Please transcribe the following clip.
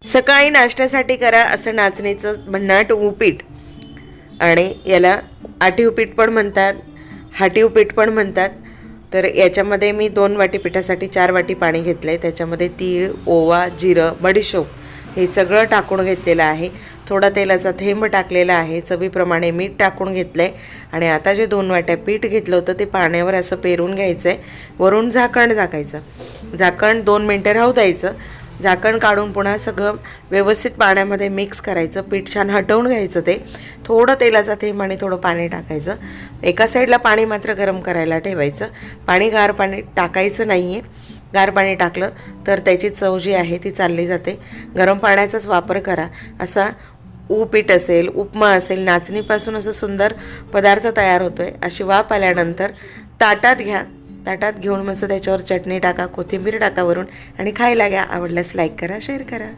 सकाळी नाश्त्यासाठी करा असं नाचणीचं भन्नाट उपीट, आणि याला आटी उपीट पण म्हणतात, हाटी उपीट पण म्हणतात. तर याच्यामध्ये मी 2 वाटी पिठासाठी 4 वाटी पाणी घेतलं आहे. त्याच्यामध्ये तीळ, ओवा, जिरं, बडीशोप हे सगळं टाकून घेतलेलं आहे. थोडा तेलाचा थेंब टाकलेला आहे. चवीप्रमाणे मीठ टाकून घेतलं आहे. आणि आता जे 2 वाट्या पीठ घेतलं होतं ते पाण्यावर असं पेरून घ्यायचं आहे. वरून झाकण झाकायचं. झाकण 2 मिनटं राहू द्यायचं. झाकण काढून पुन्हा सगळं व्यवस्थित पाण्यामध्ये मिक्स करायचं. पीठ छान हटवून घ्यायचं. ते थोडं तेलाचा थेंब आणि थोडं पाणी टाकायचं. एका साईडला पाणी मात्र गरम करायला ठेवायचं. गार पाणी टाकायचं नाही आहे. गार पाणी टाकलं तर त्याची चव जी आहे ती चालली जाते. गरम पाण्याचाच वापर करा. असा उपीट असेल, उपमा असेल, नाचणीपासून असं सुंदर पदार्थ तयार होतो आहे. अशी वाफ आल्यानंतर ताटात घ्या. ताटात घेऊन मस्त त्याच्यावर चटणी टाका, कोथिंबीर टाका वरून, आणि खायला घ्या. आवडल्यास लाईक करा, शेअर करा.